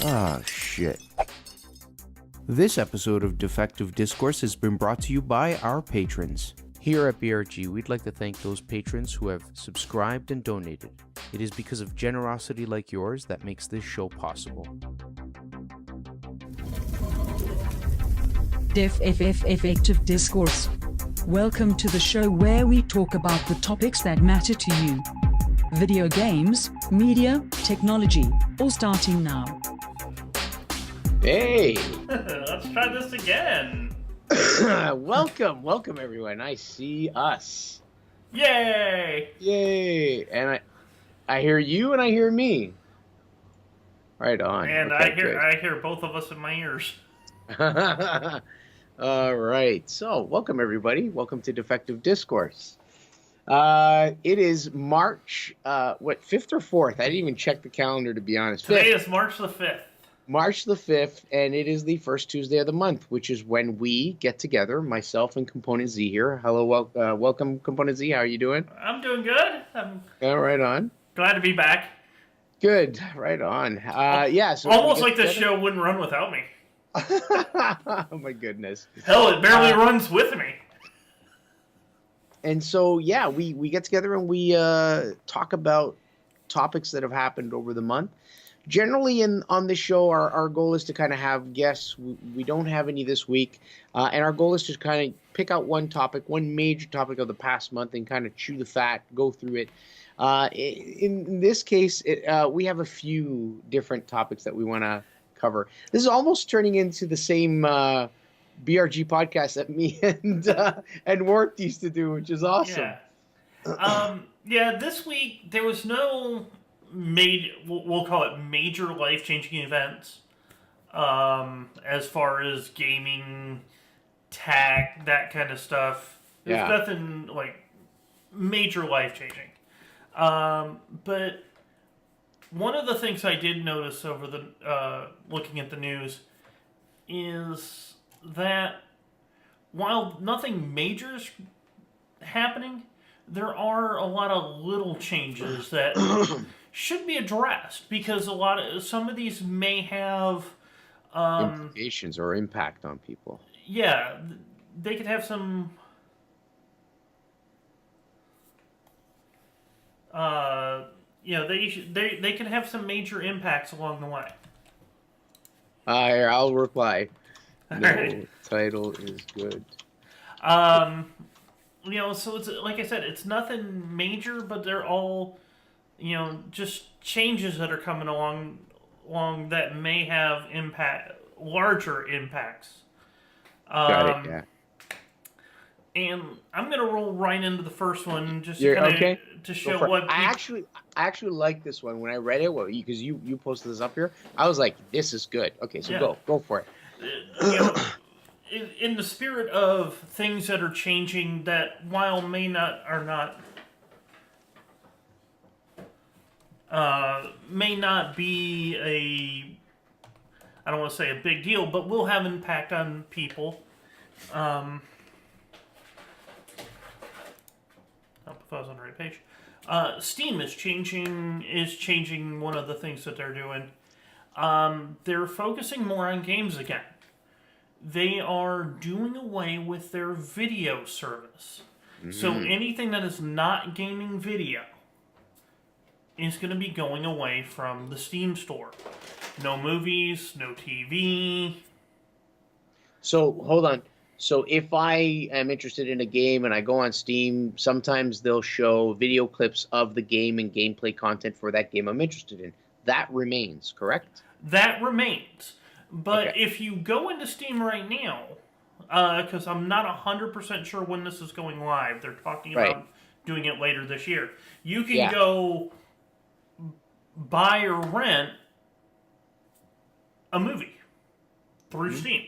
Ah, shit. This episode of Defective Discourse has been brought to you by our patrons. Here at BRG, we'd like to thank those patrons who have subscribed and donated. It is because of generosity like yours that makes this show possible. Defective Discourse. Welcome to the show where we talk about the topics that matter to you. Video games, media, technology, all starting now. Hey! Let's try this again. welcome everyone. I see us. Yay! Yay! And I hear you and I hear me. Right on. And Okay, I hear both of us in my ears. good. All right. So, welcome everybody. Welcome to Defective Discourse. It is March 5th or 4th? I didn't even check the calendar to be honest. Today 5th. is March the 5th. March the 5th, and it is the first Tuesday of the month, which is when we get together, myself and Component Z here. Hello, welcome, Component Z. How are you doing? I'm doing good. I'm Right on. glad to be back. Good. Right on. Yeah. So Almost like this show wouldn't run without me. Oh, my goodness. Hell, it barely runs with me. And so, yeah, we get together and we talk about topics that have happened over the month. Generally, on this show, our goal is to kind of have guests. We don't have any this week. And our goal is to kind of pick out one topic, one major topic of the past month and kind of chew the fat, go through it. In this case, we have a few different topics that we want to cover. This is almost turning into the same BRG podcast that me and Wart used to do, which is awesome. Yeah. This week there was no we'll call it major life-changing events. As far as gaming, tech, that kind of stuff. There's nothing like major life-changing. But one of the things I did notice over the looking at the news is that while nothing major is happening, there are a lot of little changes that should be addressed because some of these may have implications or impact on people. Yeah, they could have some. They can have some major impacts along the way. I'll reply. No, Alright. title is good. So it's like I said, it's nothing major, but they're all, just changes that are coming along that may have larger impacts. Got it. Yeah. And I'm gonna roll right into the first one just Okay. to show what I actually like this one when I read it. Well, because you posted this up here, I was like, this is good. Okay, so go for it. In the spirit of things that are changing, that while may not be I don't want to say a big deal, but will have impact on people. If I was on the right page. Steam is changing one of the things that they're doing. They're focusing more on games again. They are doing away with their video service. Mm-hmm. So anything that is not gaming video is going to be going away from the Steam store. No movies, no TV. So, hold on. So if I am interested in a game and I go on Steam, sometimes they'll show video clips of the game and gameplay content for that game I'm interested in. That remains, correct? That remains. But Okay. if you go into Steam right now, because I'm not 100% sure when this is going live, they're talking about doing it later this year. You can go buy or rent a movie through Steam,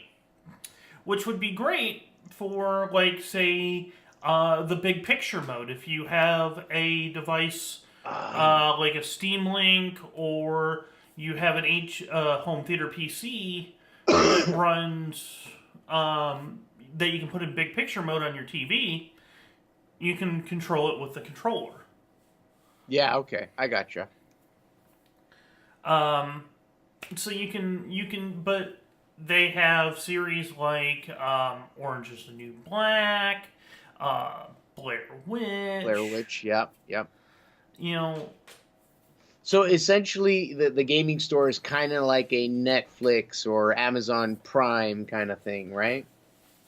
which would be great for, like, say, the big picture mode. If you have a device like a Steam Link, or you have an home theater PC that runs that you can put in big picture mode on your TV, you can control it with the controller. Yeah, okay. I gotcha. So but they have series like Orange is the New Black, Blair Witch. Blair Witch, yep. You know, So essentially, the gaming store is kind of like a Netflix or Amazon Prime kind of thing, right?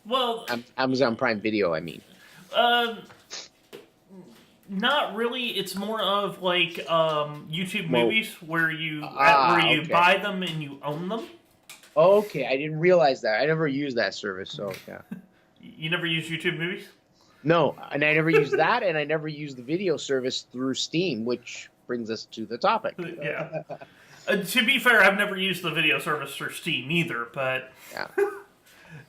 well, Amazon Prime Video, I mean. uh, not really. It's more of like YouTube Well, movies where you okay. buy them and you own them. Okay, I didn't realize that. I never used that service, so yeah. You never use YouTube movies? No, and I never used that, and I never used the video service through Steam, which brings us to the topic. Yeah. To be fair, I've never used the video service for Steam either, but Yeah.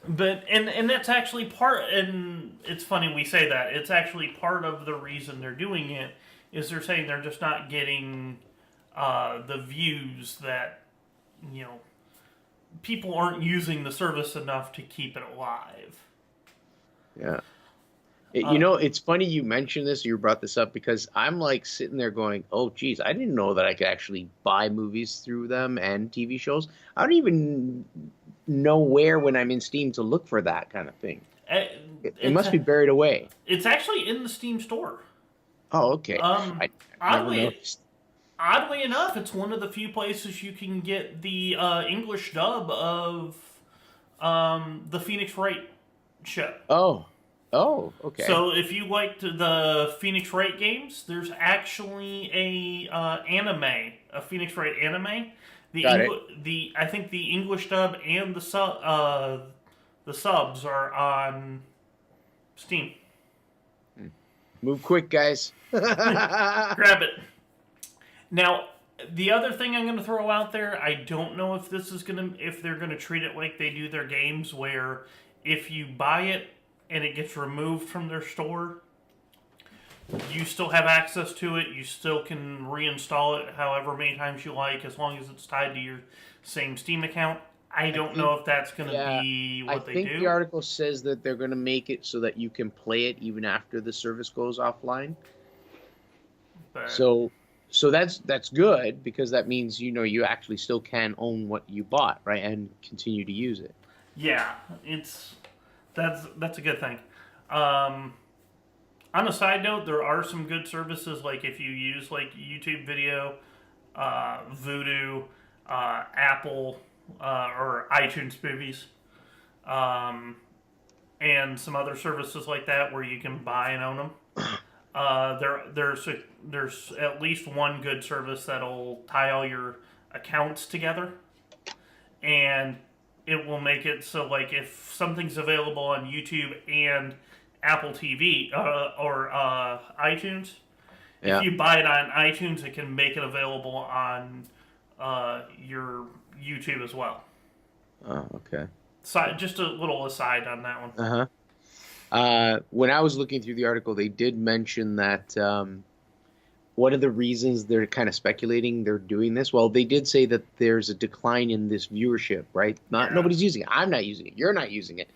but and that's actually part. And it's funny we say that. It's actually part of the reason they're doing it is they're saying they're just not getting the views that people aren't using the service enough to keep it alive. Yeah. It's funny you mentioned this, you brought this up, because I'm like sitting there going, oh, geez, I didn't know that I could actually buy movies through them and TV shows. I don't even know where when I'm in Steam to look for that kind of thing. It must be buried away. It's actually in the Steam store. Oh, okay. I never noticed. Oddly enough, it's one of the few places you can get the English dub of the Phoenix Wright show. Oh, okay. So if you liked the Phoenix Wright games, there's actually a Phoenix Wright anime. I think the English dub and the subs are on Steam. Move quick, guys. Grab it. Now, the other thing I'm going to throw out there, I don't know if they're going to treat it like they do their games, where if you buy it and it gets removed from their store, you still have access to it. You still can reinstall it however many times you like, as long as it's tied to your same Steam account. I don't know if that's going to be what they do. I think the article says that they're going to make it so that you can play it even after the service goes offline. But, So that's good, because that means you actually still can own what you bought, right, and continue to use it. Yeah, that's a good thing. On a side note, there are some good services, like if you use like YouTube Video, Vudu, Apple, or iTunes Movies, and some other services like that where you can buy and own them. There's at least one good service that'll tie all your accounts together, and it will make it so, like, if something's available on YouTube and Apple TV or iTunes, if you buy it on iTunes, it can make it available on your YouTube as well. Oh, okay. So, just a little aside on that one. When I was looking through the article, they did mention that one of the reasons they're kind of speculating they're doing this, well, they did say that there's a decline in this viewership, right? Nobody's using it. I'm not using it. You're not using it.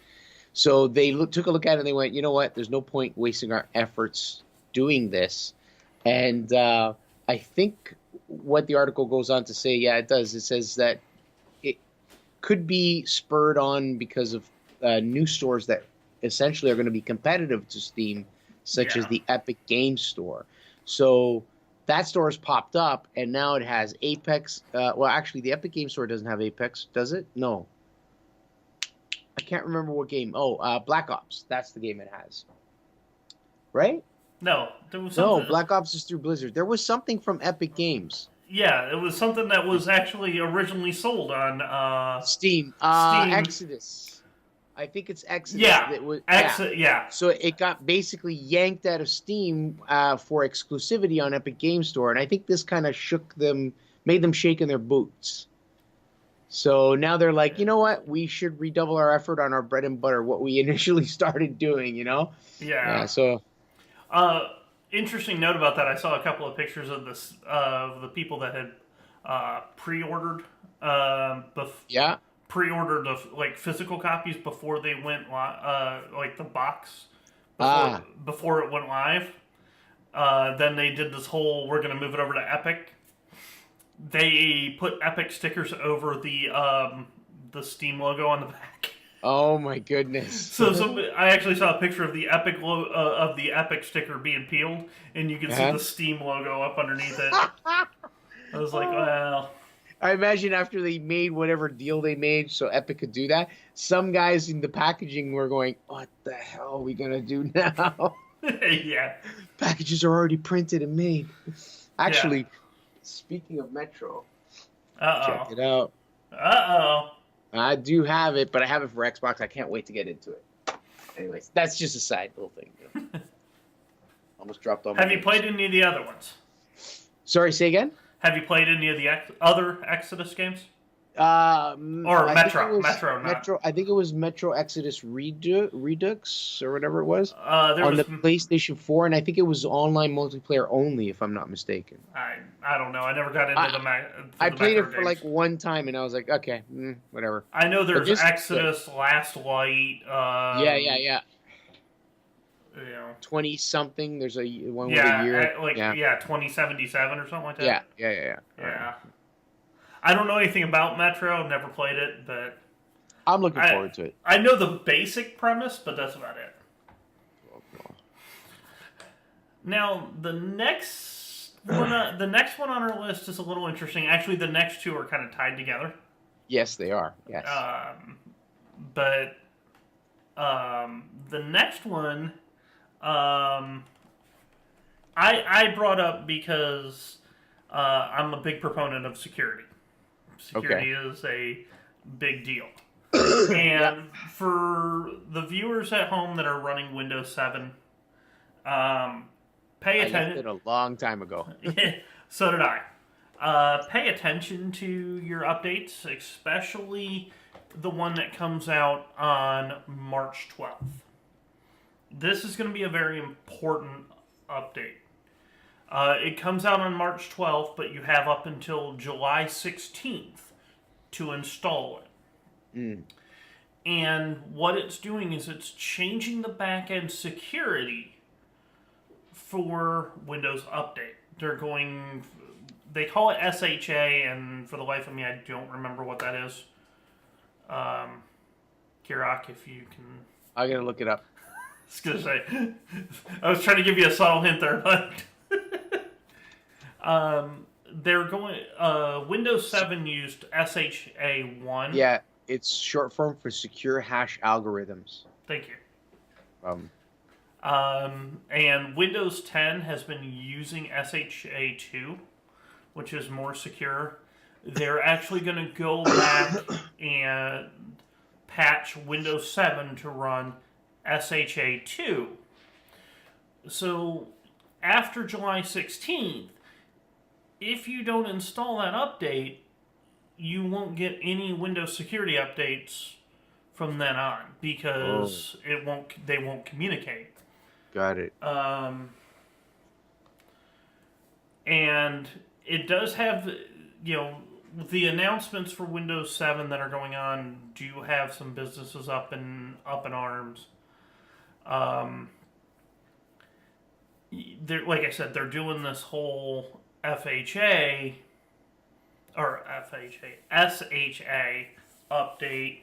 So they took a look at it and they went, you know what? There's no point wasting our efforts doing this. And I think what the article goes on to say, yeah, it does. It says that it could be spurred on because of new stores that essentially are going to be competitive to Steam, such as the Epic Games Store. So that store has popped up, and now it has Apex. Well, actually, the Epic Games Store doesn't have Apex, does it? No. I can't remember what game. Oh, Black Ops. That's the game it has. Right? No, there was something. No, Black Ops is through Blizzard. There was something from Epic Games. Yeah, it was something that was actually originally sold on Steam. Steam. Exodus. I think it's Exodus. Yeah, yeah. So it got basically yanked out of Steam for exclusivity on Epic Games Store, and I think this kind of made them shake in their boots. So now they're like, you know what? We should redouble our effort on our bread and butter, what we initially started doing, Yeah. So. Interesting note about that. I saw a couple of pictures of this of the people that had pre-ordered. Pre-ordered like physical copies before they went like the box before it went live. Then they did this whole we're going to move it over to Epic they put Epic stickers over the Steam logo on the back. Oh my goodness! So I actually saw a picture of the Epic sticker being peeled, and you can see the Steam logo up underneath it. I was like, well. I imagine after they made whatever deal they made so Epic could do that, some guys in the packaging were going, what the hell are we going to do now? Yeah. Packages are already printed and made. Actually, speaking of Metro, check it out. I do have it, but I have it for Xbox. I can't wait to get into it. Anyways, that's just a side little thing. Almost dropped on my Have you played any of the other ones? Sorry, say again? Have you played any of the other Exodus games? Or Metro. I think it was Metro Exodus Redux or whatever it was. On the PlayStation 4, and I think it was online multiplayer only, if I'm not mistaken. I don't know. I never got into I played Metro it for like one time, and I was like, okay, whatever. I know there's Exodus, Last Light. Yeah. You know, 20 something. There's a one with a year. 2077 or something like that. Yeah. Yeah. I don't know anything about Metro. I've never played it, but I'm looking forward to it. I know the basic premise, but that's about it. Now the next one on our list is a little interesting. Actually, the next two are kind of tied together. Yes, they are. Yes. But the next one. I brought up because I'm a big proponent of security. Security is a big deal. And for the viewers at home that are running Windows 7, pay attention. I left it a long time ago. So did I. Pay attention to your updates, especially the one that comes out on March 12th. This is going to be a very important update. It comes out on March 12th, but you have up until July 16th to install it. And what it's doing is it's changing the back-end security for Windows Update. They call it SHA, and for the life of me, I don't remember what that is. Kirok, if you can... I'm going to look it up. I was going to say, I was trying to give you a subtle hint there, but they're going, Windows 7 used SHA-1. Yeah, it's short form for Secure Hash Algorithms. Thank you. And Windows 10 has been using SHA-2, which is more secure. They're actually going to go back and patch Windows 7 to run SHA-2. So after July 16th, if you don't install that update, you won't get any Windows security updates from then on because they won't communicate. Got it. And it does have, the announcements for Windows 7 that are going on do have some businesses up in arms. Like I said, they're doing this whole SHA update,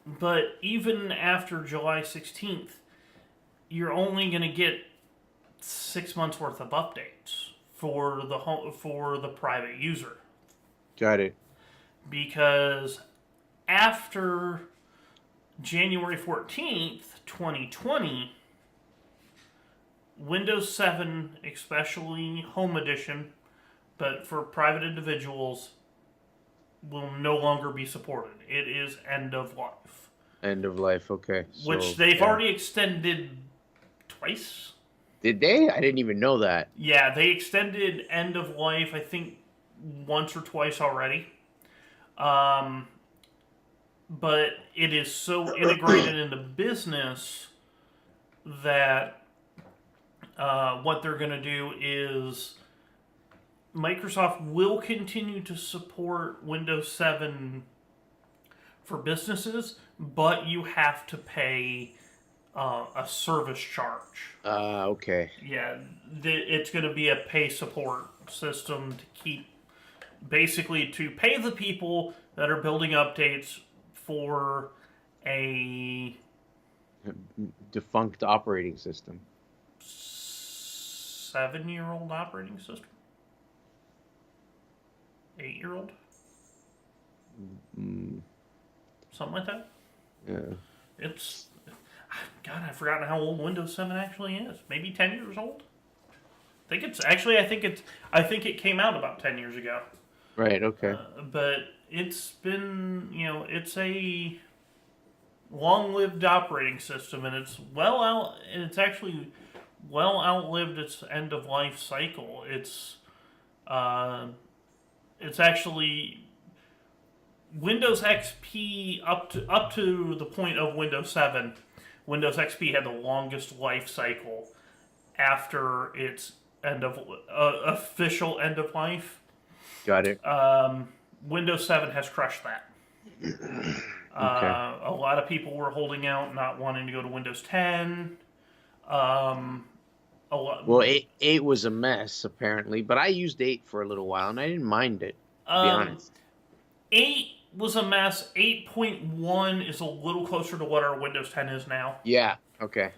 but even after July 16th, you're only going to get 6 months worth of updates for the private user. Got it. Because after January 14th, 2020, Windows 7, especially Home Edition, but for private individuals, will no longer be supported. It is end of life. End of life, okay. Which they've already extended twice. Did they? I didn't even know that. Yeah, they extended end of life, I think, once or twice already. But it is so integrated into business that what they're going to do is Microsoft will continue to support Windows 7 for businesses, but you have to pay a service charge. Okay. Yeah, it's going to be a pay support system to keep basically to pay the people that are building updates for a Defunct operating system. 7-year-old operating system? 8-year-old? Something like that? Yeah. It's... God, I've forgotten how old Windows 7 actually is. Maybe 10 years old? I think it came out about 10 years ago. Right, okay. But it's been, it's a long-lived operating system, and it's actually well outlived its end of life cycle. It's actually Windows XP up to the point of Windows 7. Windows XP had the longest life cycle after its official end of life. Got it. Windows 7 has crushed that. A lot of people were holding out, not wanting to go to Windows 10. Well, 8 was a mess, apparently, but I used 8 for a little while, and I didn't mind it, to be honest. 8 was a mess. 8.1 is a little closer to what our Windows 10 is now. Yeah, okay.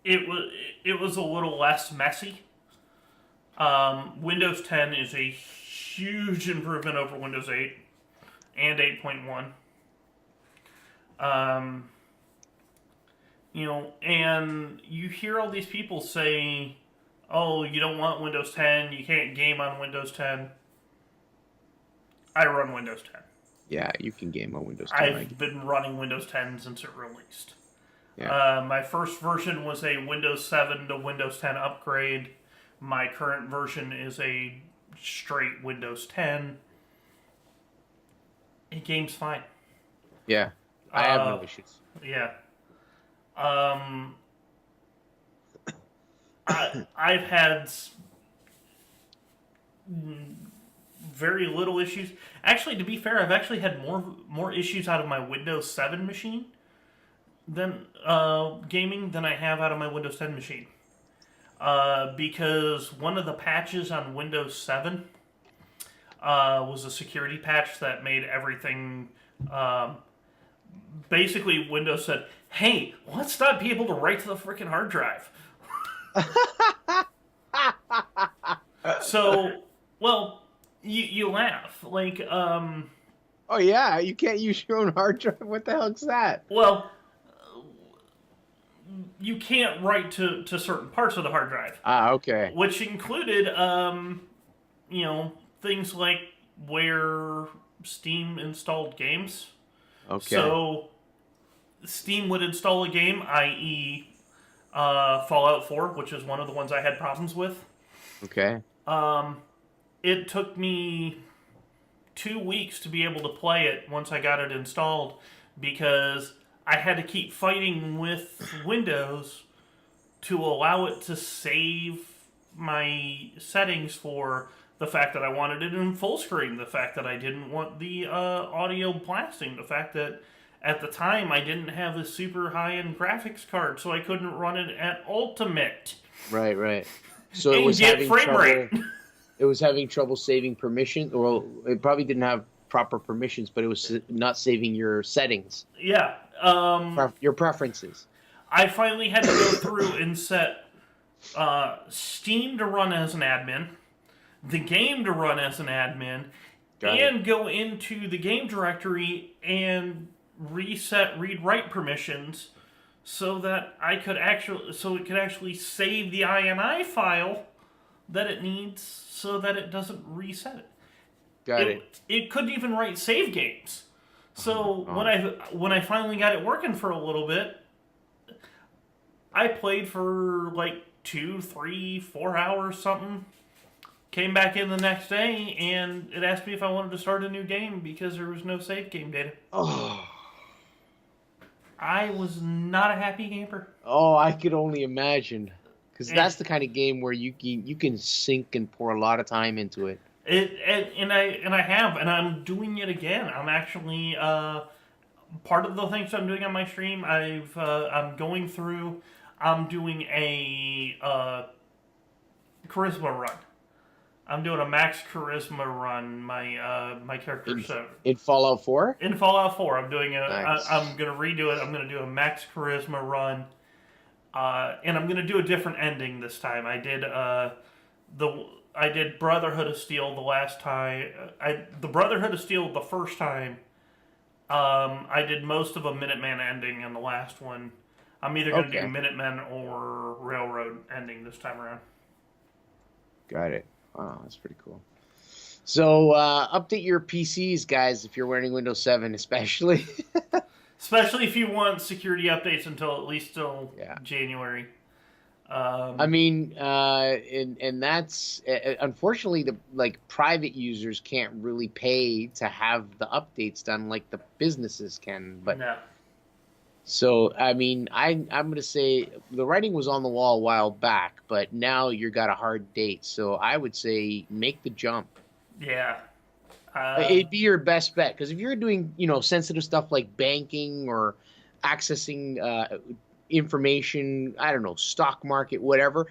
It was a little less messy. Windows 10 is a huge improvement over Windows 8 and 8.1. And you hear all these people say, oh, you don't want Windows 10, you can't game on Windows 10. I run Windows 10. Yeah, you can game on Windows 10. I've been running Windows 10 since it released. Yeah. My first version was a Windows 7 to Windows 10 upgrade. My current version is a straight Windows 10. It game's fine. Yeah, I have no issues. Yeah. I've had very little issues. Actually, to be fair, I've actually had more issues out of my Windows 7 machine than gaming than I have out of my Windows 10 machine. Because one of the patches on Windows 7 was a security patch that made everything... basically, Windows said, hey, let's not be able to write to the freaking hard drive. So, well, you laugh. Like, oh, yeah, you can't use your own hard drive? What the hell's that? Well, you can't write to certain parts of the hard drive. Ah, okay. Which included, things like where Steam installed games. Okay. So, Steam would install a game, i.e. Fallout 4, which is one of the ones I had problems with. Okay. It took me 2 weeks to be able to play it once I got it installed, because I had to keep fighting with Windows to allow it to save my settings for the fact that I wanted it in full screen, the fact that I didn't want the audio blasting, the fact that at the time I didn't have a super high-end graphics card, so I couldn't run it at Ultimate. Right. So it and was get having frame trouble. rate. It was having trouble saving permission. Well, it probably didn't have proper permissions, but it was not saving your settings. Yeah. Your preferences. I finally had to go through and set Steam to run as an admin, the game to run as an admin, and go into the game directory and reset read-write permissions so that it could actually save the INI file that it needs so that it doesn't reset it. Got it. It couldn't even write save games. So when I finally got it working for a little bit, I played for like 2, 3, 4 hours something. Came back in the next day and it asked me if I wanted to start a new game because there was no save game data. Oh. I was not a happy camper. Oh, I could only imagine. Because that's the kind of game where you can sink and pour a lot of time into it. And I have, and I'm doing it again. I'm actually part of the things I'm doing on my stream. I'm going through. I'm doing a charisma run. I'm doing a max charisma run. My character in Fallout 4. In Fallout 4, I'm doing Nice. I'm gonna redo it. I'm gonna do a max charisma run, and I'm gonna do a different ending this time. I did Brotherhood of Steel the last time. The Brotherhood of Steel the first time. I did most of a Minuteman ending in the last one. I'm either gonna do Minutemen or Railroad ending this time around. Got it. Wow, that's pretty cool. So update your PCs, guys, if you're running Windows 7, especially. Especially if you want security updates until at least till January. I mean, and that's unfortunately the private users can't really pay to have the updates done like the businesses can. But no. So I mean, I'm gonna say the writing was on the wall a while back, but now you got a hard date. So I would say make the jump. Yeah. It'd be your best bet, because if you're doing sensitive stuff like banking or accessing information, I don't know, stock market, whatever,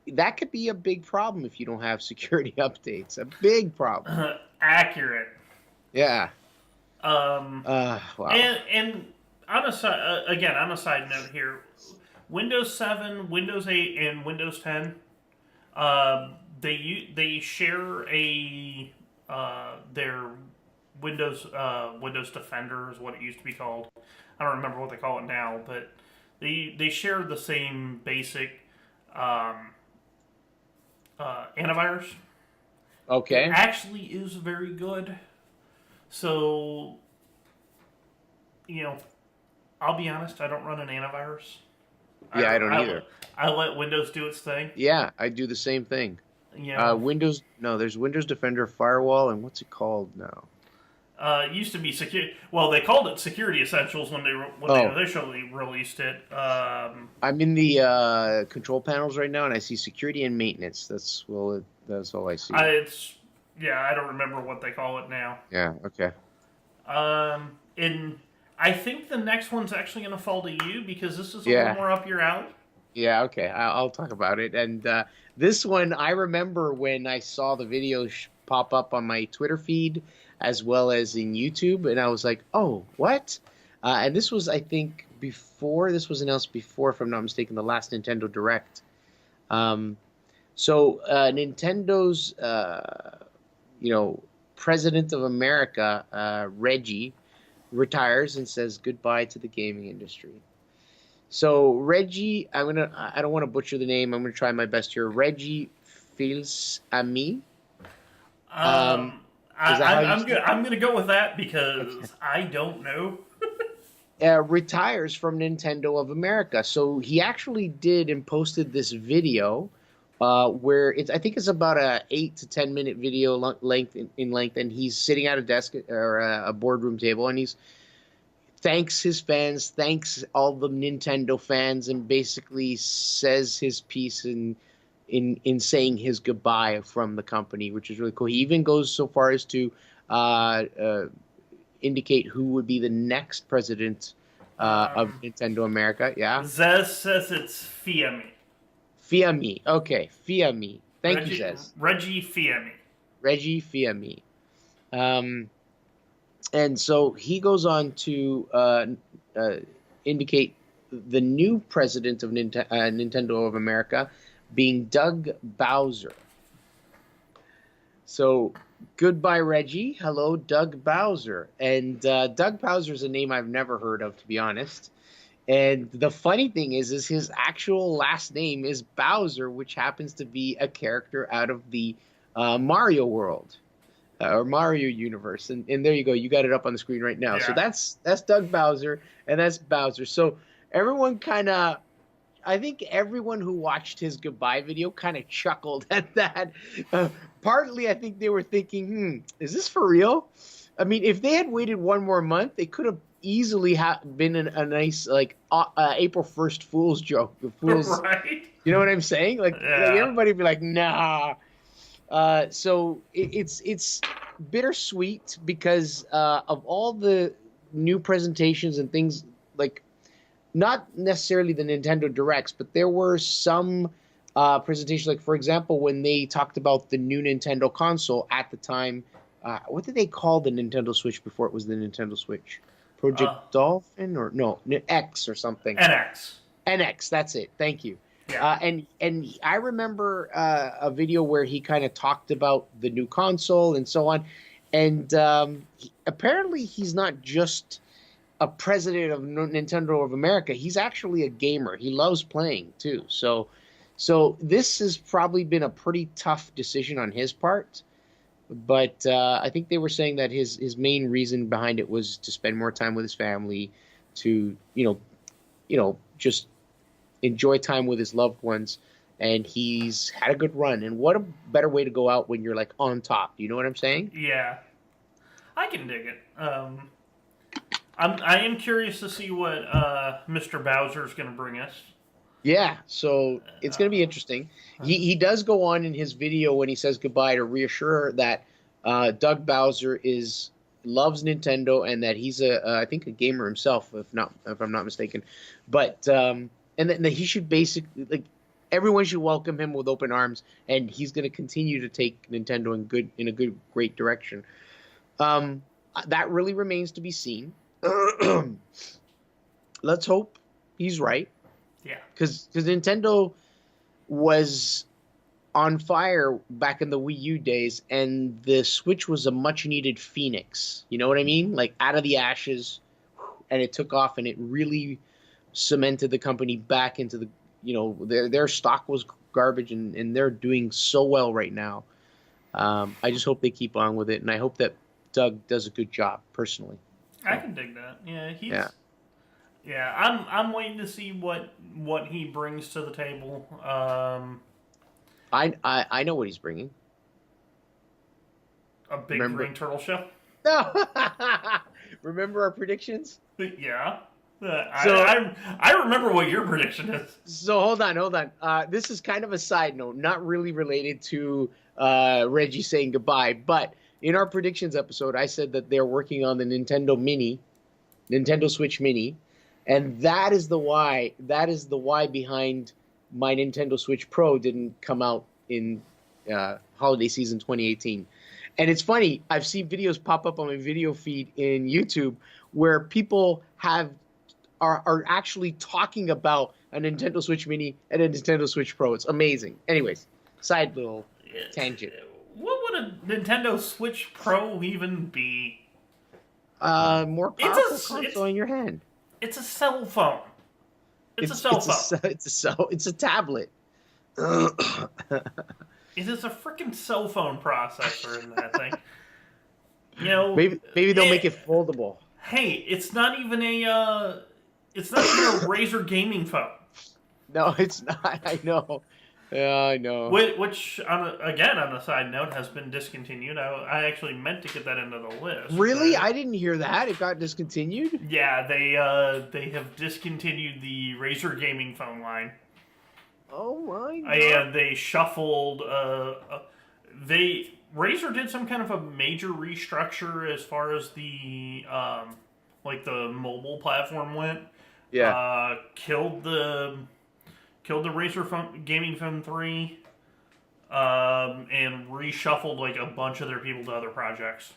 that could be a big problem if you don't have security updates. A big problem. Accurate. Yeah. Wow. And on a side note here, Windows 7, Windows 8, and Windows 10, they share their Windows Defender is what it used to be called. I don't remember what they call it now, but they share the same basic antivirus. Okay. It actually is very good. So, I'll be honest, I don't run an antivirus. Yeah, I don't either. I let Windows do its thing. Yeah, I do the same thing. Yeah. There's Windows Defender Firewall, and what's it called now? It used to be Well, they called it Security Essentials when they initially released it. I'm in the control panels right now, and I see Security and Maintenance. That's all I see. I don't remember what they call it now. Yeah. Okay. And I think the next one's actually going to fall to you, because this is a little more up your alley. Yeah, okay. I'll talk about it. And this one, I remember when I saw the video pop up on my Twitter feed as well as in YouTube, and I was like, oh, what? And this was, I think, this was announced before, if I'm not mistaken, the last Nintendo Direct. So Nintendo's, President of America, Reggie, retires and says goodbye to the gaming industry. So Reggie, I don't want to butcher the name. I'm going to try my best here. Reggie Fils-Aimé. I'm going to go with that because I don't know. Retires from Nintendo of America. So he actually did and posted this video where I think it's about a 8 to 10 minute video length, and he's sitting at a desk or a boardroom table, and he's thanks his fans, thanks all the Nintendo fans, and basically says his piece in saying his goodbye from the company, which is really cool. He even goes so far as to indicate who would be the next president of Nintendo America. Yeah, Zez says it's Fils-Aimé. Fils-Aimé. Okay, Fils-Aimé. Thank you, Zez. Reggie Fils-Aimé. Reggie Fils-Aimé. And so he goes on to indicate the new president of Nintendo of America being Doug Bowser. So goodbye, Reggie. Hello, Doug Bowser. And Doug Bowser is a name I've never heard of, to be honest. And the funny thing is his actual last name is Bowser, which happens to be a character out of the Mario world. Or Mario universe, and there you go. You got it up on the screen right now. Yeah. So that's Doug Bowser, and that's Bowser. So everyone I think everyone who watched his goodbye video kind of chuckled at that. Partly, I think they were thinking, is this for real? I mean, if they had waited one more month, they could have easily been a nice April 1st Fool's joke. Right? You know what I'm saying? Like everybody would be like, nah. So it's bittersweet because of all the new presentations and things, like not necessarily the Nintendo Directs, but there were some presentation. Like, for example, when they talked about the new Nintendo console at the time, what did they call the Nintendo Switch before it was the Nintendo Switch? Project Dolphin or no, X or something. NX. NX, that's it. Thank you. Yeah. And I remember a video where he kind of talked about the new console and so on. And apparently he's not just a president of Nintendo of America. He's actually a gamer. He loves playing too. So this has probably been a pretty tough decision on his part. But I think they were saying that his main reason behind it was to spend more time with his family, to just enjoy time with his loved ones, and he's had a good run. And what a better way to go out when you're like on top. You know what I'm saying? Yeah, I can dig it. I am curious to see what Mr. Bowser is going to bring us. Yeah, so it's going to be interesting. He does go on in his video when he says goodbye to reassure that Doug Bowser loves Nintendo and that he's I think a gamer himself, if I'm not mistaken. But and that he should basically, like, everyone should welcome him with open arms, and he's going to continue to take Nintendo in a great direction. That really remains to be seen. Let's hope he's right. Yeah, because Nintendo was on fire back in the Wii U days, and the Switch was a much-needed phoenix. You know what I mean? Like, out of the ashes, and it took off, and it really cemented the company back into the, their stock was garbage, and they're doing so well right now. I just hope they keep on with it, and I hope that Doug does a good job, personally. I can dig that. Yeah, Yeah, I'm waiting to see what he brings to the table. I know what he's bringing. A big green turtle show. No, remember our predictions? Yeah, I remember what your prediction is. So hold on. This is kind of a side note, not really related to Reggie saying goodbye, but in our predictions episode, I said that they're working on the Nintendo Switch Mini. And that is the why behind my Nintendo Switch Pro didn't come out in holiday season 2018. And it's funny, I've seen videos pop up on my video feed in YouTube where people are actually talking about a Nintendo Switch Mini and a Nintendo Switch Pro. It's amazing. Anyways, side little tangent. What would a Nintendo Switch Pro even be? More powerful console in your hand. It's a cell phone. It's a cell phone. It's a tablet. It is a freaking cell phone processor in that thing. Maybe they'll make it foldable. Hey, it's not even a Razer gaming phone. No, it's not. I know. Yeah, I know. Which, on a side note, has been discontinued. I actually meant to get that into the list. Really? I didn't hear that. It got discontinued? Yeah, they have discontinued the Razer gaming phone line. Oh my God. And they shuffled. Razer did some kind of a major restructure as far as the the mobile platform went. Yeah. Killed the Razer Gaming Phone 3, and reshuffled a bunch of their people to other projects.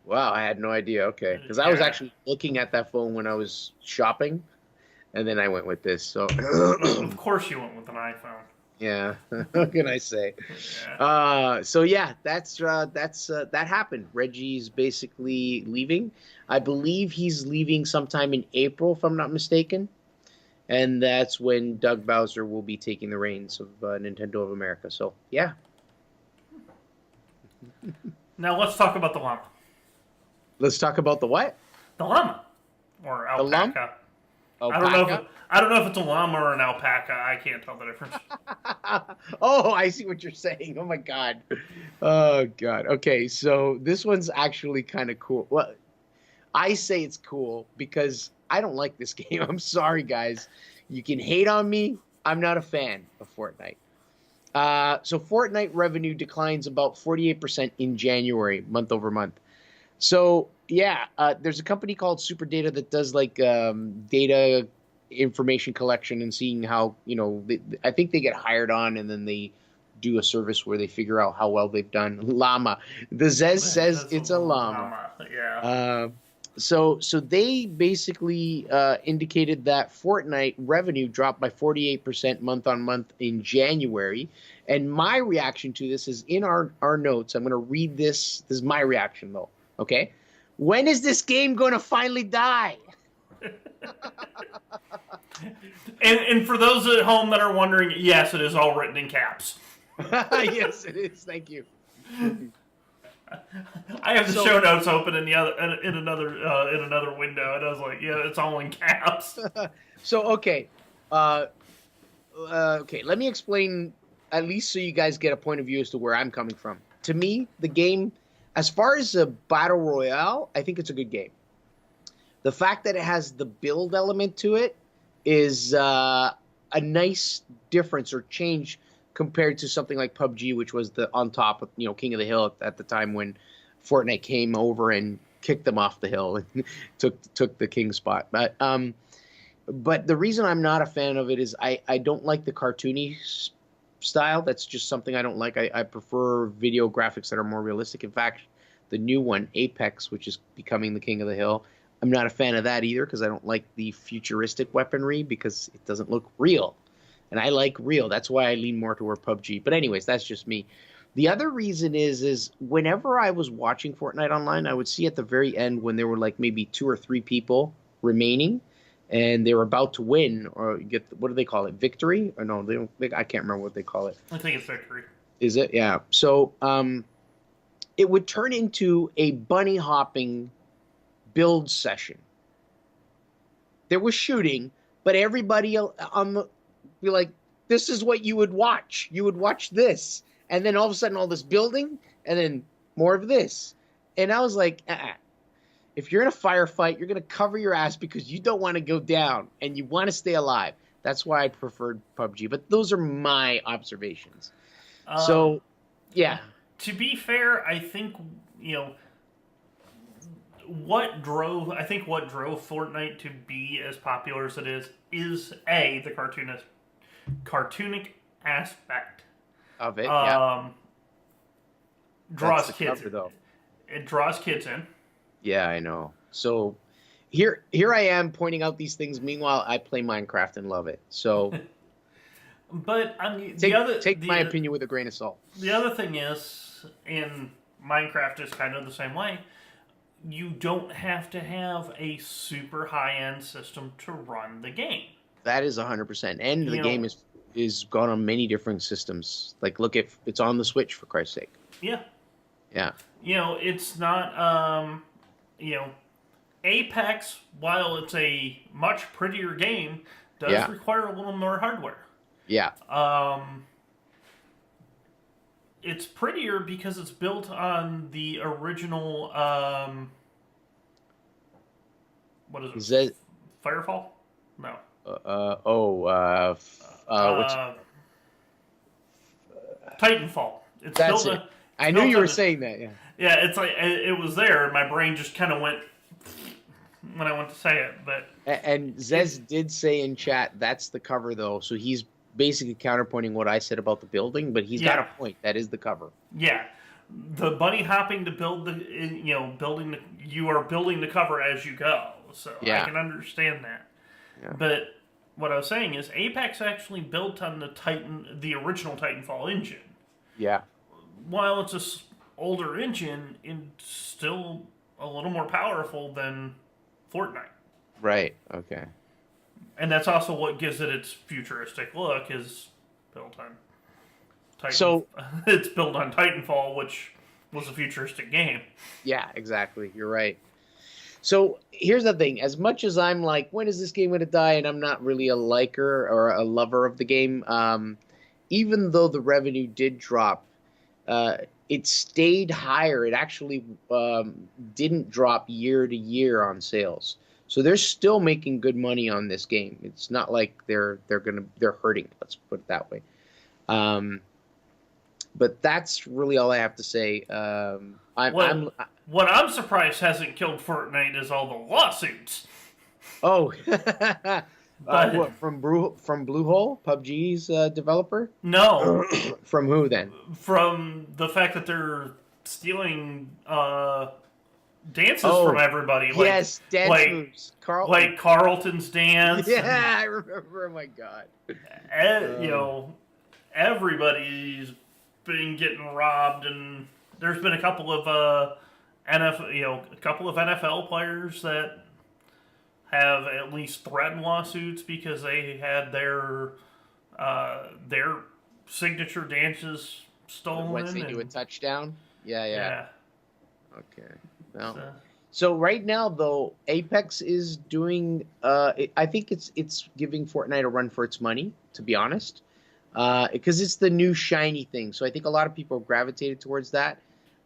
Wow, I had no idea. Okay, because I was actually looking at that phone when I was shopping, and then I went with this. So of course you went with an iPhone. Yeah, what can I say? Yeah. So yeah, that happened. Reggie's basically leaving. I believe he's leaving sometime in April, if I'm not mistaken. And that's when Doug Bowser will be taking the reins of Nintendo of America. So, yeah. Now let's talk about the llama. Let's talk about the what? The llama. Or alpaca. I don't know if it's a llama or an alpaca. I can't tell the difference. Oh, I see what you're saying. Oh, my God. Oh, God. Okay, so this one's actually kind of cool. Well, I say it's cool because I don't like this game. I'm sorry, guys. You can hate on me. I'm not a fan of Fortnite. So Fortnite revenue declines about 48% in January, month over month. So, yeah, there's a company called Super Data that does, data information collection and seeing how, I think they get hired on and then they do a service where they figure out how well they've done. Llama. The Zez says That's it's a llama. Yeah. So they basically indicated that Fortnite revenue dropped by 48% month on month in January. And my reaction to this is in our notes. I'm going to read this. This is my reaction, though. Okay? When is this game going to finally die? And for those at home that are wondering, yes, it is all written in caps. Yes, it is. Thank you. I have the show notes open in another window, and I was like, yeah, it's all in caps. So okay, let me explain at least so you guys get a point of view as to where I'm coming from. To me, the game, as far as a battle royale, I think it's a good game. The fact that it has the build element to it is a nice difference or change compared to something like PUBG, which was the on top of King of the Hill at the time when Fortnite came over and kicked them off the hill and took the king spot. But the reason I'm not a fan of it is I don't like the cartoony style. That's just something I don't like. I prefer video graphics that are more realistic. In fact, the new one, Apex, which is becoming the king of the hill, I'm not a fan of that either because I don't like the futuristic weaponry because it doesn't look real. And I like real. That's why I lean more toward PUBG. But anyways, that's just me. The other reason is whenever I was watching Fortnite online, I would see at the very end when there were like maybe 2 or 3 people remaining and they were about to win or get, what do they call it? Victory? Or no, I can't remember what they call it. I think it's victory. Is it? Yeah. So it would turn into a bunny hopping build session. There was shooting, but everybody on the be like, this is what you would watch. You would watch this. And then all of a sudden, all this building, and then more of this. And I was like, if you're in a firefight, you're going to cover your ass because you don't want to go down and you want to stay alive. That's why I preferred PUBG. But those are my observations. So, yeah. To be fair, I think, what drove Fortnite to be as popular as it is the cartoonic aspect of it. Draws kids in. It draws kids in. Yeah, I know. So here I am pointing out these things. Meanwhile, I play Minecraft and love it. So, but I mean, take my opinion with a grain of salt. The other thing is, in Minecraft is kind of the same way. You don't have to have a super high-end system to run the game. That is 100%. And the game is gone on many different systems. Like, look at it's on the Switch, for Christ's sake. Yeah. Yeah. It's not, Apex, while it's a much prettier game, does require a little more hardware. Yeah. It's prettier because it's built on the original, what is it? Firefall? No. Titanfall. That's it. I knew you were saying that, yeah. Yeah, it's like, it was there, and my brain just kind of went when I went to say it, but... And Zez did say in chat, that's the cover, though, so he's basically counterpointing what I said about the building, but he's got a point. That is the cover. Yeah. The bunny hopping to build you are building the cover as you go, so I can understand that. Yeah. But what I was saying is Apex actually built on the original Titanfall engine. Yeah. While it's an older engine, it's still a little more powerful than Fortnite. Right. Okay. And that's also what gives it its futuristic look, is built on Titan. So it's built on Titanfall, which was a futuristic game. Yeah, exactly. You're right. So here's the thing. As much as I'm like, when is this game going to die? And I'm not really a liker or a lover of the game. Even though the revenue did drop, it stayed higher. It actually didn't drop year to year on sales. So they're still making good money on this game. It's not like they're hurting. Let's put it that way. But that's really all I have to say. What I'm surprised hasn't killed Fortnite is all the lawsuits. Oh, But What from Bluehole, PUBG's developer? no, From who then? from the fact that they're stealing dances Oh, from everybody. Yes, dance like, moves. Carl. like Carlton's dance. Yeah, I remember. Oh my god. You know, everybody's been getting robbed, and there's been a couple of NFL players that have at least threatened lawsuits because they had their signature dances stolen. Once they do a touchdown. Yeah. Yeah. Okay. Well. So right now, though, Apex is doing. I think it's giving Fortnite a run for its money, to be honest, because it's the new shiny thing. So I think a lot of people have gravitated towards that.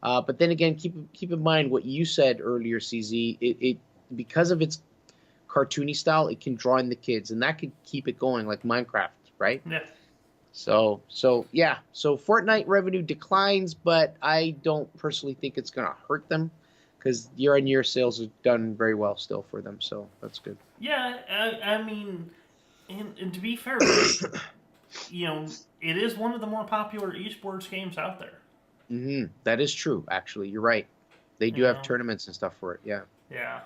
But then again, keep in mind what you said earlier, CZ. It because of its cartoony style, it can draw in the kids, and that could keep it going, like Minecraft, right? Yeah. So yeah. So Fortnite revenue declines, but I don't personally think it's going to hurt them. Because year-on-year sales have done very well still for them, so that's good. Yeah, I mean, and to be fair, you know, it is one of the more popular esports games out there. Mm-hmm. That is true, actually. You're right. They do have tournaments and stuff for it, yeah. Yeah.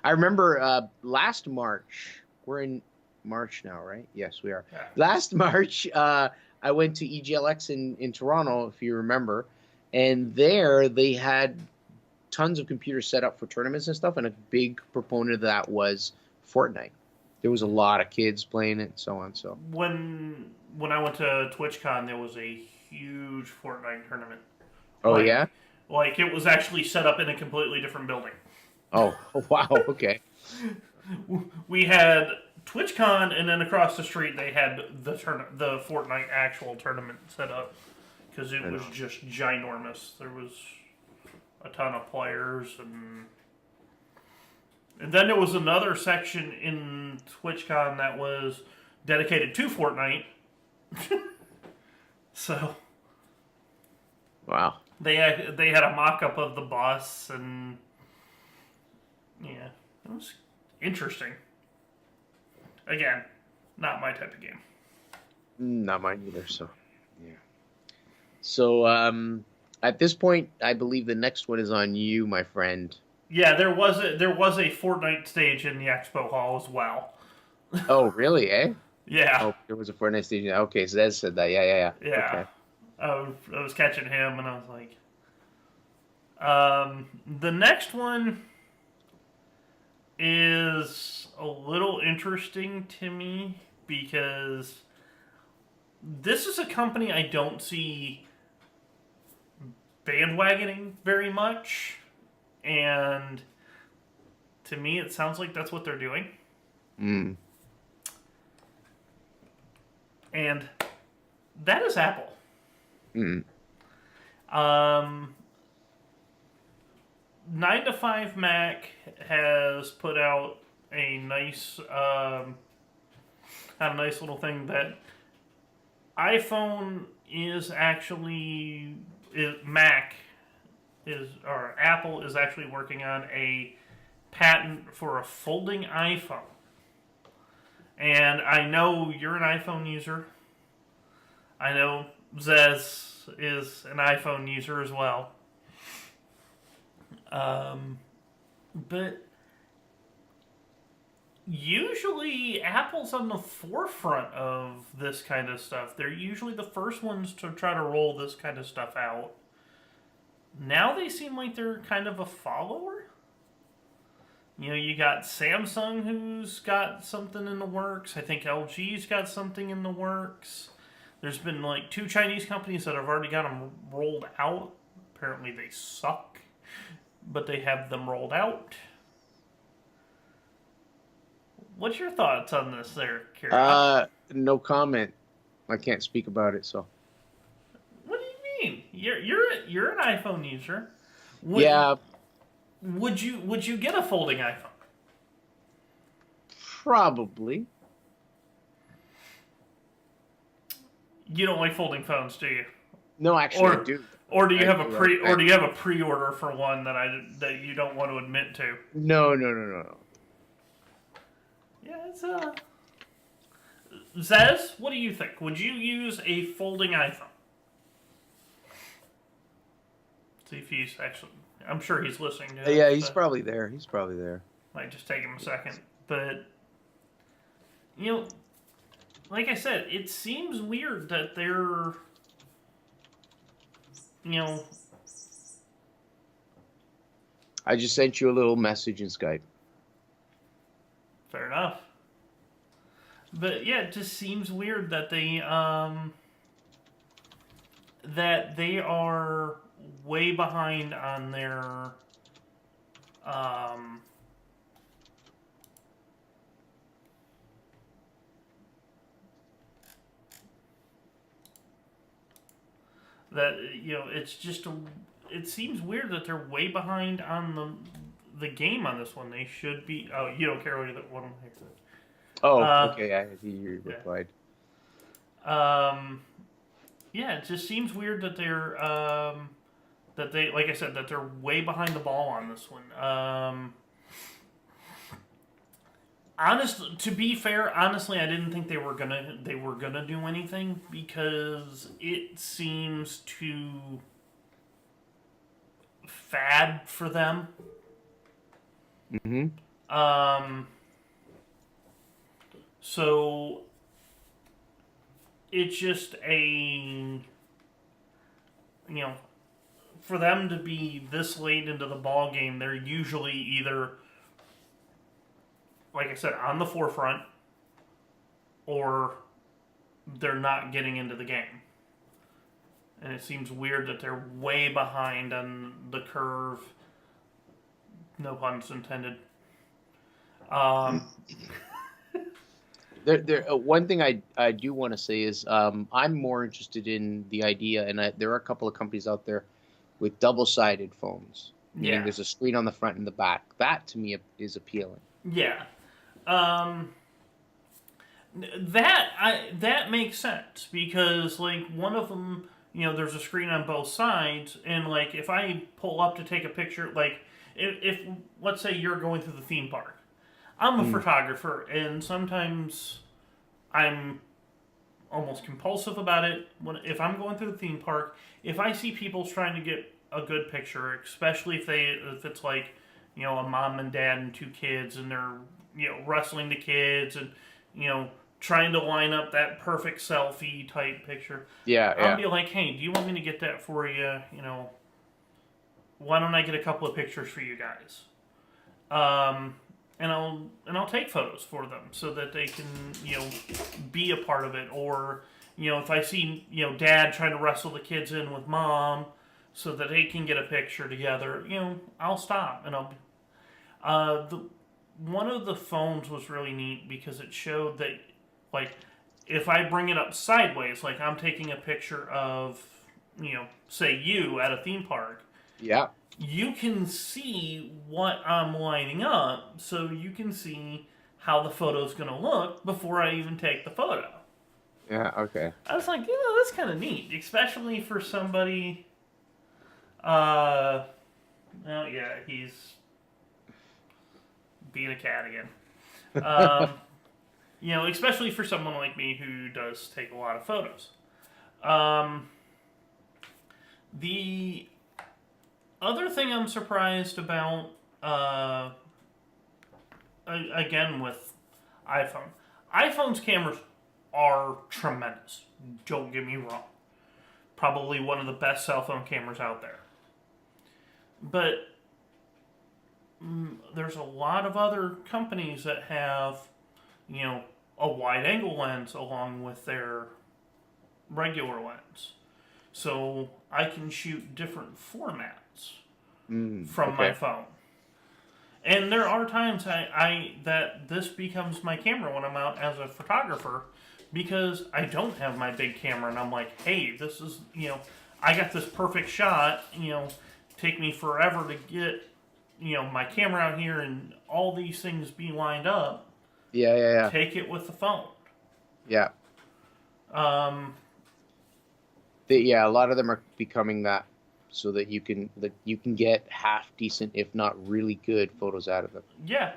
I remember last March, we're in March now, right? Yes, we are. Yeah. Last March, I went to EGLX in Toronto, if you remember, and there they had tons of computers set up for tournaments and stuff, and a big proponent of that was Fortnite. There was a lot of kids playing it and so on. So when I went to TwitchCon, there was a huge Fortnite tournament. Oh, yeah? Like, it was actually set up in a completely different building. Oh wow, okay. We had TwitchCon, and then across the street they had the Fortnite actual tournament set up, because it was just ginormous. There was a ton of players, and then there was another section in TwitchCon that was dedicated to Fortnite. So, Wow. they had a mock-up of the bus, and yeah, it was interesting. Again, not my type of game. Not mine either. So, yeah. So, at this point, I believe the next one is on you, my friend. Yeah, there was a Fortnite stage in the expo hall as well. Oh, really? Eh? Yeah. Oh, there was a Fortnite stage. Okay, so Des said that. Yeah. Yeah. Okay. I was catching him, and I was like, the next one is a little interesting to me because this is a company I don't see bandwagoning very much, and to me it sounds like that's what they're doing. And that is Apple. 9to5Mac has put out a nice little thing that iPhone is actually Apple is actually working on a patent for a folding iPhone. And I know you're an iPhone user. I know Zez is an iPhone user as well. But usually Apple's on the forefront of this kind of stuff. They're usually the first ones to try to roll this kind of stuff out. Now they seem like they're kind of a follower. You know, you got Samsung who's got something in the works. I think LG's got something in the works. There's been like 2 Chinese companies that have already got them rolled out. Apparently they suck, but they have them rolled out. What's your thoughts on this there, Kira? No comment. I can't speak about it, so. What do you mean? You're an iPhone user. Yeah. Would you get a folding iPhone? Probably. You don't like folding phones, do you? No, actually, I do. Or do you have a pre-order for one that you don't want to admit to? No. Yeah, it's Zez, what do you think? Would you use a folding iPhone? See if he's actually. I'm sure he's listening to this. Yeah, he's probably there. He's probably there. Might just take him a second. But, you know, like I said, it seems weird that they're, you know... I just sent you a little message in Skype. Fair enough. But, yeah, it just seems weird that they are way behind on their, that, you know, it's just it seems weird that they're way behind on the game on this one. They should be. Oh, you don't care what one I said. Oh, okay. I see you replied. Yeah, it just seems weird that they're like I said, that they're way behind the ball on this one. To be fair, honestly, I didn't think they were gonna do anything because it seems too fad for them. Mm-hmm. So it's just for them to be this late into the ball game, they're usually either, like I said, on the forefront, or they're not getting into the game. And it seems weird that they're way behind on the curve. No puns intended. One thing I do want to say is I'm more interested in the idea, and there are a couple of companies out there with double-sided phones. Meaning there's a screen on the front and the back. That, to me, is appealing. Yeah. That makes sense, because, like, one of them, there's a screen on both sides, and, like, if I pull up to take a picture, like, if let's say you're going through the theme park, I'm a photographer, and sometimes I'm almost compulsive about it. If I'm going through the theme park, if I see people trying to get a good picture, especially if it's like, a mom and dad and two kids, and they're, wrestling the kids, and, trying to line up that perfect selfie type picture. I'll be like, hey, do you want me to get that for you? Why don't I get a couple of pictures for you guys? And I'll take photos for them so that they can, be a part of it. Or, if I see, dad trying to wrestle the kids in with mom so that they can get a picture together, I'll stop and one of the phones was really neat because it showed that, like, if I bring it up sideways, like I'm taking a picture of, say you at a theme park. Yeah. You can see what I'm lining up, so you can see how the photo's going to look before I even take the photo. Yeah, okay. I was like, that's kind of neat, especially for somebody... well, yeah, he's being a cat again. Especially for someone like me who does take a lot of photos. The other thing I'm surprised about, again with iPhone's cameras are tremendous. Don't get me wrong. Probably one of the best cell phone cameras out there. But there's a lot of other companies that have, a wide angle lens along with their regular lens. So I can shoot different formats from my phone. And there are times that this becomes my camera when I'm out as a photographer, because I don't have my big camera and I'm like, hey, this is, I got this perfect shot, take me forever to get, my camera out here and all these things be lined up. Yeah. Take it with the phone. Yeah. A lot of them are becoming that, so that you can get half decent, if not really good, photos out of them. Yeah.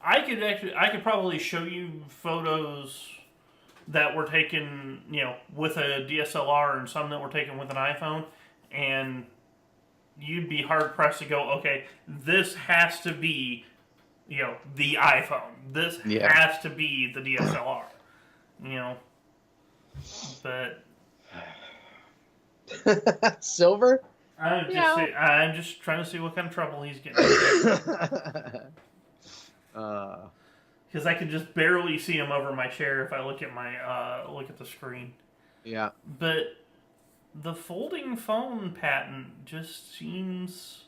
I could probably show you photos that were taken, with a DSLR and some that were taken with an iPhone, and you'd be hard pressed to go, okay, this has to be, the iPhone. This has to be the DSLR. But Silver? I'm just trying to see what kind of trouble he's getting. Because I can just barely see him over my chair if I look at the screen. Yeah. But the folding phone patent just seems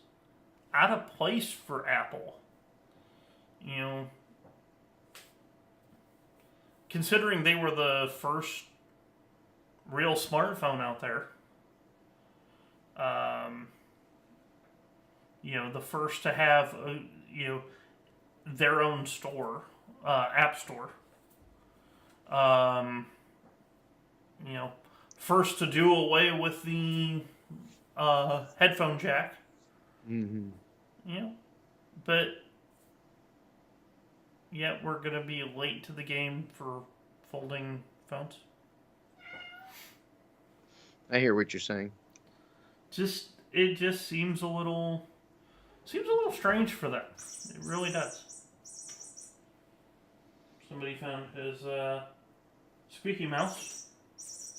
out of place for Apple. Considering they were the first real smartphone out there. The first to have, their own store, app store. First to do away with the headphone jack. Mm-hmm. But yet we're going to be late to the game for folding phones. I hear what you're saying. It just seems a little strange for them. It really does. Somebody found his squeaky mouse.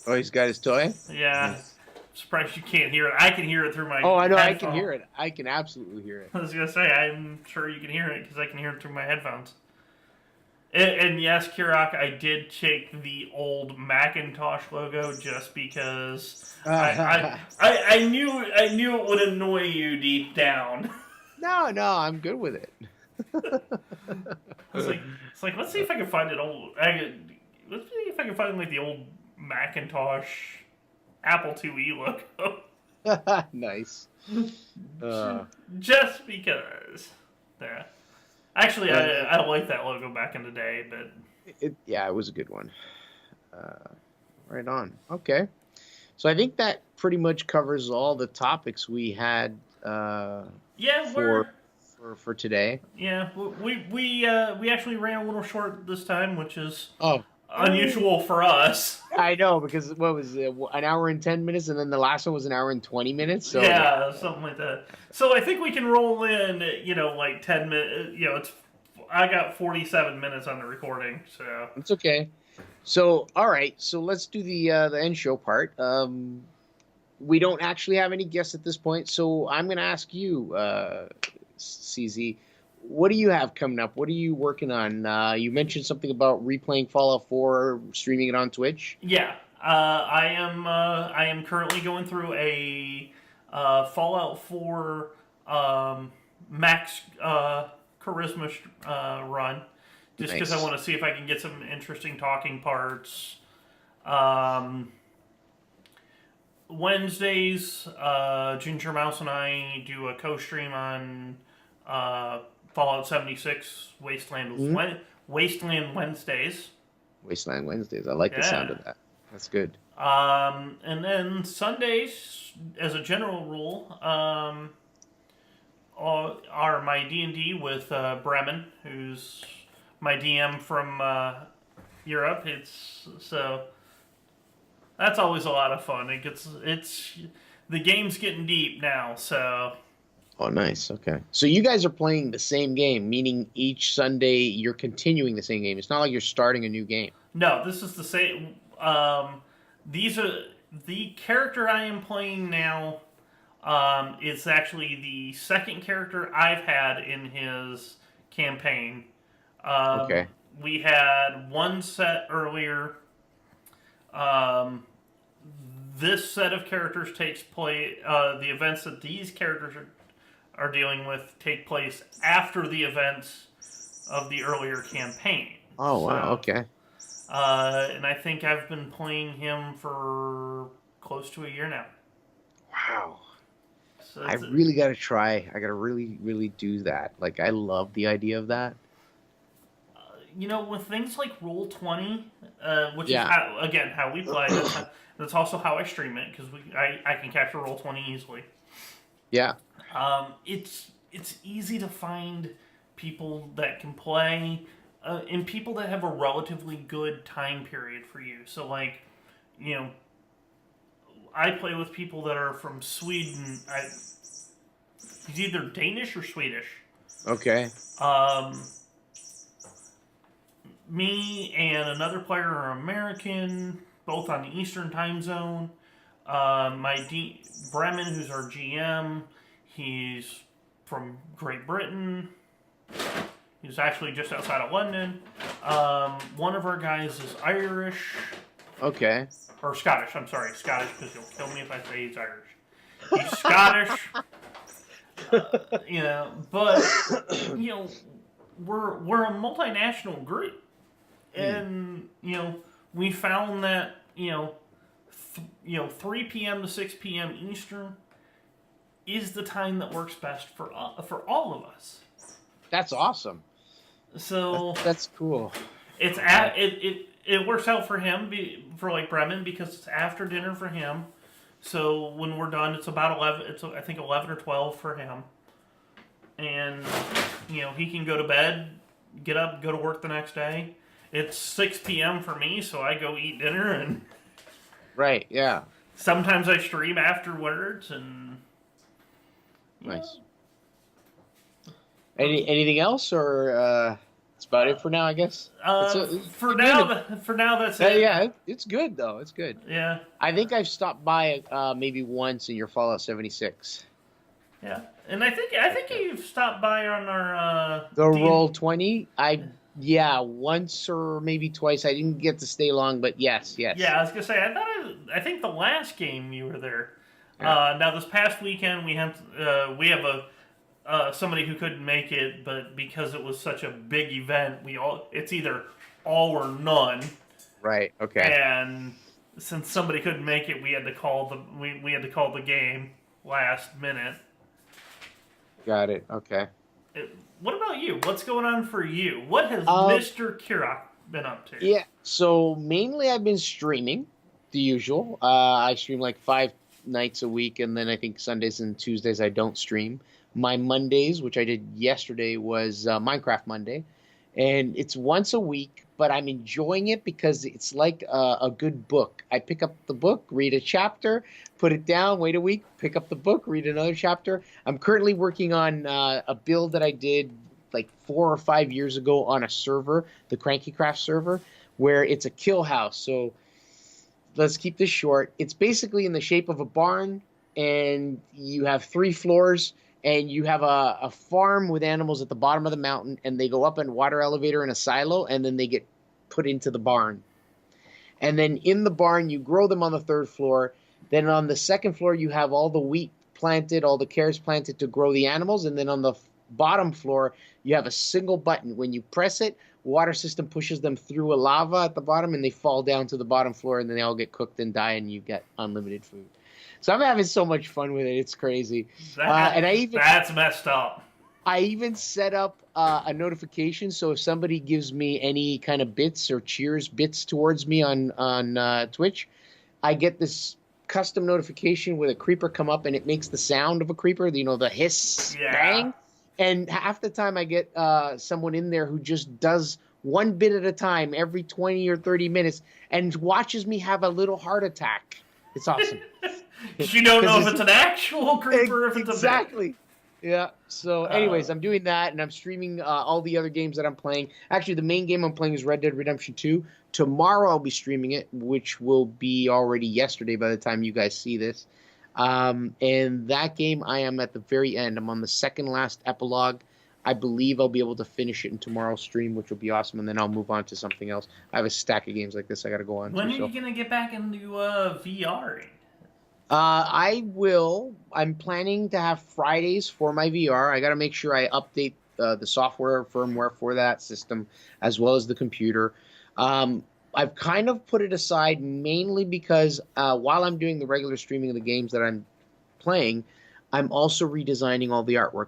Oh, he's got his toy? Yeah. Nice. Surprised you can't hear it. I can hear it through my Oh, I know. headphone. I can hear it. I can absolutely hear it. I was going to say, I'm sure you can hear it because I can hear it through my headphones. And yes, Kirok, I did take the old Macintosh logo just because I knew it would annoy you deep down. No, I'm good with it. It's like let's see if I can find it let's see if I can find like the old Macintosh Apple IIe logo. Nice. Just because. Yeah. Actually, I like that logo back in the day, but it was a good one. Right on. Okay, so I think that pretty much covers all the topics we had. For today. Yeah, we actually ran a little short this time, which is Oh, unusual for us. I know, because what was it, an hour and 10 minutes, and then the last one was an hour and 20 minutes. So yeah, something like that. So I think we can roll in, like 10 minutes. I got 47 minutes on the recording, so it's okay. So all right, so let's do the end show part. We don't actually have any guests at this point, so I'm going to ask you, CZ, what do you have coming up? What are you working on? You mentioned something about replaying Fallout 4, streaming it on Twitch. Yeah, I am currently going through a Fallout 4 max charisma run, just because I want to see if I can get some interesting talking parts. Wednesdays, Ginger Mouse and I do a co-stream on Fallout 76 Wasteland Wednesdays. Wasteland Wednesdays. I like the sound of that. That's good. And then Sundays, as a general rule, are my D&D with Bremen, who's my DM from Europe. So that's always a lot of fun. The game's getting deep now, so. Oh, nice. Okay. So you guys are playing the same game, meaning each Sunday you're continuing the same game. It's not like you're starting a new game. No, this is the same. These are the character I am playing now. Is actually the second character I've had in his campaign. Okay. We had one set earlier. This set of characters takes place. The events that these characters are dealing with take place after the events of the earlier campaign. Oh, wow. Okay. And I think I've been playing him for close to a year now. Wow. So I really got to try. I got to really, really do that. Like, I love the idea of that. With things like Roll20, which is, how we play, that's also how I stream it, because I can capture Roll20 easily. Yeah. It's easy to find people that can play, and people that have a relatively good time period for you. So, like, you know, I play with people that are from Sweden. He's either Danish or Swedish. Okay. Me and another player are American, both on the Eastern time zone. Bremen, who's our GM, he's from Great Britain. He's actually just outside of London. One of our guys is Irish. Okay. Or Scottish, I'm sorry. Scottish, because he'll kill me if I say he's Irish. He's Scottish. But, we're a multinational group. And, we found that, 3 p.m. to 6 p.m. Eastern is the time that works best for all of us. That's awesome. So that's cool. It's it works out for him for like Bremen because it's after dinner for him. So when we're done, it's about 11. It's I think 11 or 12 for him, and he can go to bed, get up, go to work the next day. It's 6 p.m. for me, so I go eat dinner and. Right. Yeah. Sometimes I stream afterwards and. Nice. Anything else, or that's about it for now, I guess. For now, that's it. Yeah, it's good though. It's good. Yeah. I think I've stopped by maybe once in your Fallout 76. Yeah, and I think you've stopped by on our the Roll20. Once or maybe twice. I didn't get to stay long, but yes. Yeah, I was gonna say I think the last game you were there. Yeah. Now this past weekend we have somebody who couldn't make it, but because it was such a big event, it's either all or none. Right. Okay. And since somebody couldn't make it, we had to call the game last minute. Got it. Okay. What about you? What's going on for you? What has Mr. Kirok been up to? Yeah. So mainly I've been streaming, the usual. I stream like 5 nights a week, and then I think Sundays and Tuesdays I don't stream. My Mondays, which I did yesterday, was Minecraft Monday. And it's once a week, but I'm enjoying it because it's like a good book. I pick up the book, read a chapter, put it down, wait a week, pick up the book, read another chapter. I'm currently working on a build that I did like 4 or 5 years ago on a server, the CrankyCraft server, where it's a kill house. So let's keep this short. It's basically in the shape of a barn, and you have 3 floors. And you have a farm with animals at the bottom of the mountain, and they go up in a water elevator in a silo, and then they get put into the barn. And then in the barn, you grow them on the 3rd floor. Then on the 2nd floor, you have all the wheat planted, all the carrots planted to grow the animals. And then on the bottom floor, you have a single button. When you press it, water system pushes them through a lava at the bottom, and they fall down to the bottom floor, and then they all get cooked and die, and you get unlimited food. So I'm having so much fun with it. It's crazy. That's messed up. I even set up a notification, so if somebody gives me any kind of bits or cheers bits towards me on Twitch, I get this custom notification with a creeper come up, and it makes the sound of a creeper, the hiss, bang. And half the time I get someone in there who just does one bit at a time every 20 or 30 minutes and watches me have a little heart attack. It's awesome. You don't know if it's an actual creeper or if it's a bit. Exactly. Yeah. So anyways, I'm doing that, and I'm streaming all the other games that I'm playing. Actually, the main game I'm playing is Red Dead Redemption 2. Tomorrow I'll be streaming it, which will be already yesterday by the time you guys see this. And that game, I am at the very end. I'm on the second last epilogue. I believe I'll be able to finish it in tomorrow's stream, which will be awesome, and then I'll move on to something else. I have a stack of games like this I got to go on to. When are you going to get back into VR? I will. I'm planning to have Fridays for my VR. I got to make sure I update the software firmware for that system as well as the computer. I've kind of put it aside mainly because while I'm doing the regular streaming of the games that I'm playing, I'm also redesigning all the artwork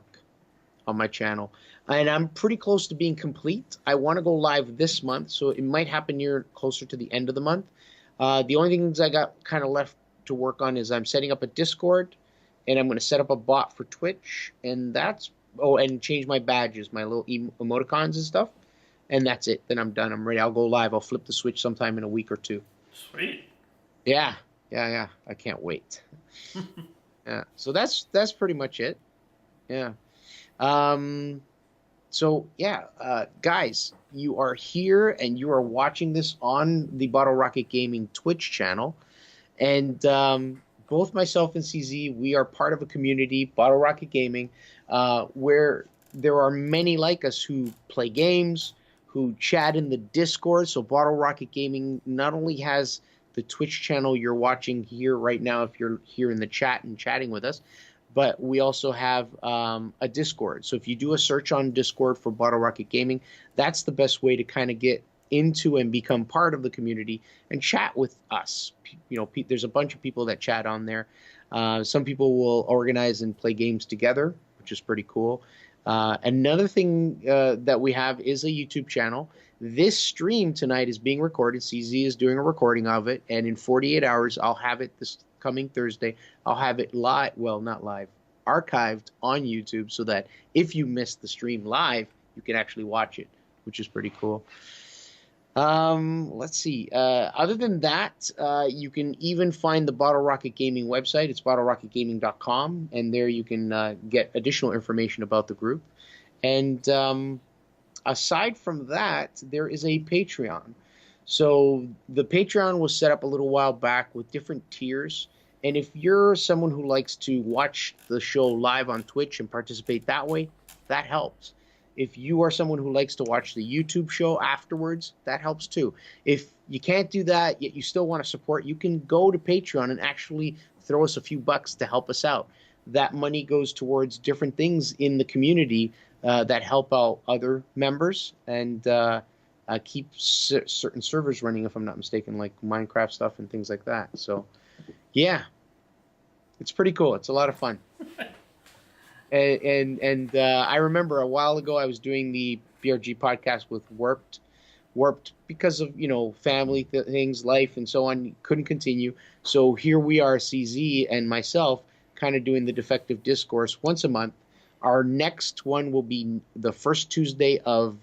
on my channel. And I'm pretty close to being complete. I want to go live this month, so it might happen closer to the end of the month. The only things I got kind of left to work on is I'm setting up a Discord, and I'm going to set up a bot for Twitch, and that's Oh, and change my badges, my little emoticons and stuff, and that's it. Then I'm done. I'm ready. I'll go live. I'll flip the switch sometime in a week or two. Sweet. Yeah. I can't wait. Yeah. So that's pretty much it. Yeah. So yeah, guys, you are here and you are watching this on the Bottle Rocket Gaming Twitch channel, and both myself and CZ, we are part of a community, Bottle Rocket Gaming, where there are many like us who play games, who chat in the Discord. So Bottle Rocket Gaming not only has the Twitch channel you're watching here right now, if you're here in the chat and chatting with us, but we also have a Discord. So if you do a search on Discord for Bottle Rocket Gaming, that's the best way to kind of get into and become part of the community and chat with us. You know, there's a bunch of people that chat on there. Some people will organize and play games together, which is pretty cool. Another thing that we have is a YouTube channel. This stream tonight is being recorded. CZ is doing a recording of it, and in 48 hours, I'll have it this coming Thursday. I'll have it live, well, not live, archived on YouTube, so that if you missed the stream live, you can actually watch it, which is pretty cool. Let's see. Other than that, you can even find the Bottle Rocket Gaming website. It's bottlerocketgaming.com, and there you can get additional information about the group. And aside from that, there is a Patreon. So the Patreon was set up a little while back with different tiers. And if you're someone who likes to watch the show live on Twitch and participate that way, that helps. If you are someone who likes to watch the YouTube show afterwards, that helps too. If you can't do that, yet you still want to support, you can go to Patreon and actually throw us a few bucks to help us out. That money goes towards different things in the community that help out other members and keep certain servers running, if I'm not mistaken, like Minecraft stuff and things like that. So, yeah, it's pretty cool. It's a lot of fun. And I remember a while ago I was doing the BRG podcast with Warped because of, you know, family things, life, and so on, couldn't continue. So here we are, CZ and myself, kind of doing the Defective Discourse once a month. Our next one will be the first Tuesday of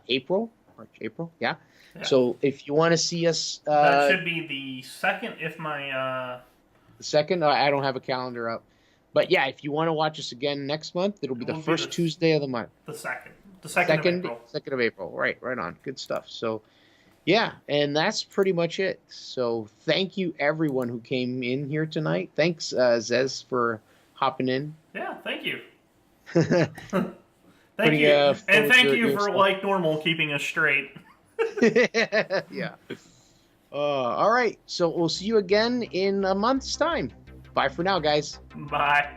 April. Yeah. So if you want to see us... that should be the second, if my... The second? I don't have a calendar up. But yeah, if you want to watch us again next month, it'll be the first Tuesday of the month. The second of April. 2nd of April. Right on. Good stuff. So, yeah, and that's pretty much it. So thank you, everyone who came in here tonight. Thanks, Zez, for hopping in. Yeah, thank you. Thank you. And thank you for, like normal, keeping us straight. Yeah. All right. So we'll see you again in a month's time. Bye for now, guys. Bye.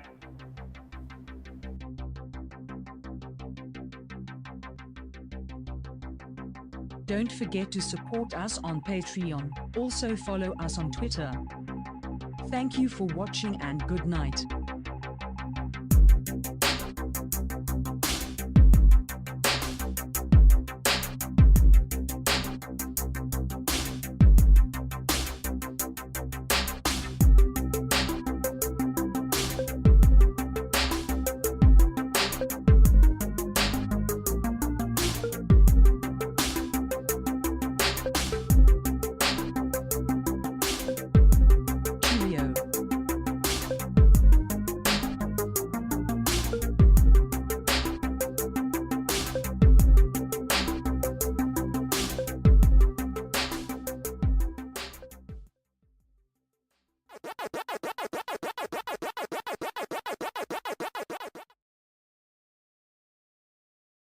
Don't forget to support us on Patreon. Also follow us on Twitter. Thank you for watching and good night.